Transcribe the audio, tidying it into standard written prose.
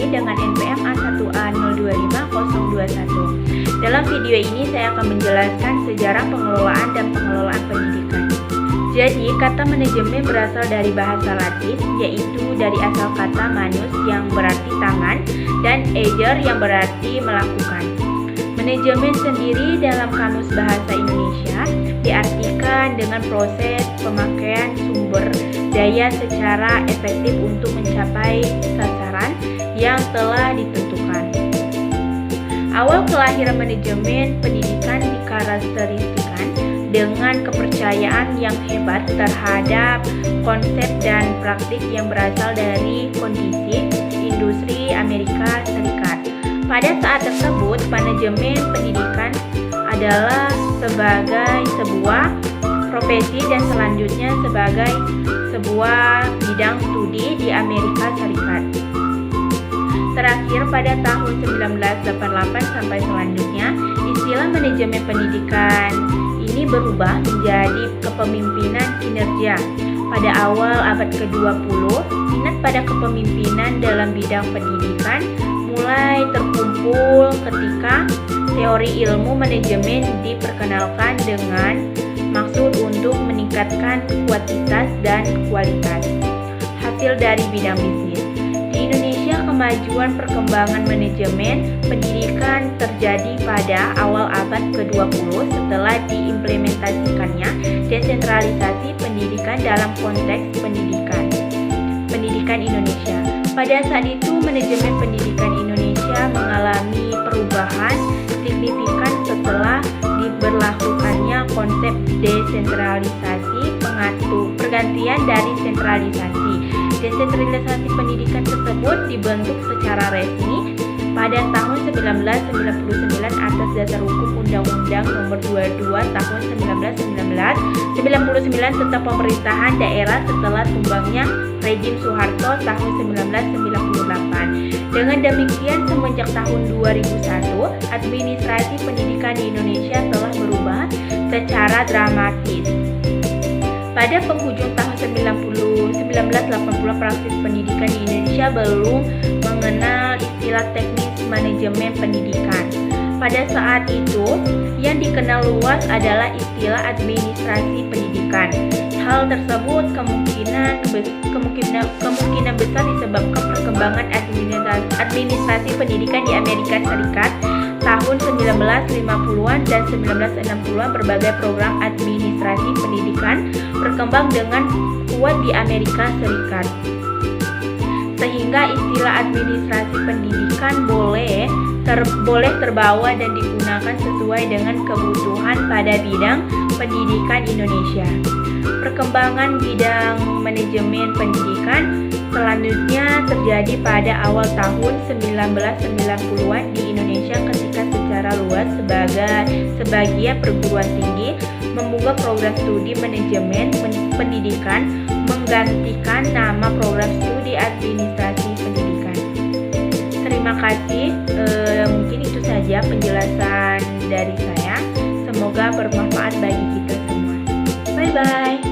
sesuai dengan NPM A1A1A025021. Dalam video ini saya akan menjelaskan sejarah pengelolaan dan pengelolaan pendidikan. Jadi, kata manajemen berasal dari bahasa Latin, yaitu dari asal kata manus yang berarti tangan dan ager yang berarti melakukan. Manajemen sendiri dalam Kamus Bahasa Indonesia diartikan dengan proses pemakaian sumber daya secara efektif untuk mencapai sasaran yang telah ditentukan. Awal kelahiran manajemen pendidikan dikarakteristikan dengan kepercayaan yang hebat terhadap konsep dan praktik yang berasal dari kondisi industri Amerika Serikat. Pada saat tersebut, manajemen pendidikan adalah sebagai sebuah profesi dan selanjutnya sebagai sebuah bidang studi di Amerika Serikat. Terakhir pada tahun 1988 sampai selanjutnya, istilah manajemen pendidikan ini berubah menjadi kepemimpinan kinerja. Pada awal abad ke-20, minat pada kepemimpinan dalam bidang pendidikan mulai terkumpul ketika teori ilmu manajemen diperkenalkan dengan maksud untuk meningkatkan kuantitas dan kualitas hasil dari bidang bisnis. Di Indonesia, kemajuan perkembangan manajemen pendidikan terjadi pada awal abad ke-20 setelah diimplementasikannya desentralisasi pendidikan dalam konteks pendidikan Indonesia. Pada saat itu, manajemen pendidikan Indonesia mengalami perubahan signifikan setelah diberlakukannya konsep desentralisasi pergantian dari sentralisasi. Desentralisasi pendidikan tersebut dibentuk secara resmi pada tahun 1999 atas dasar hukum Undang-Undang Nomor 22 Tahun 1999 tentang pemerintahan daerah setelah tumbangnya rezim Soeharto tahun 1998. Dengan demikian, semenjak tahun 2001, administrasi pendidikan di Indonesia telah berubah secara dramatis. Pada penghujung tahun 1980, praksis pendidikan di Indonesia belum mengenal istilah teknis manajemen pendidikan. Pada saat itu, yang dikenal luas adalah istilah administrasi pendidikan. Hal tersebut kemungkinan besar disebabkan perkembangan administrasi pendidikan di Amerika Serikat tahun 1950-an dan 1960-an. Berbagai program administrasi pendidikan berkembang dengan kuat di Amerika Serikat, sehingga istilah administrasi pendidikan boleh terbawa dan digunakan sesuai dengan kebutuhan pada bidang pendidikan Indonesia. Perkembangan bidang manajemen pendidikan selanjutnya terjadi pada awal tahun 1990-an di Indonesia ketika secara luas sebagian perguruan tinggi membuka program studi manajemen pendidikan menggantikan nama program studi administrasi pendidikan. Terima kasih, mungkin itu saja penjelasan dari saya. Semoga bermanfaat bagi kita semua. Bye-bye.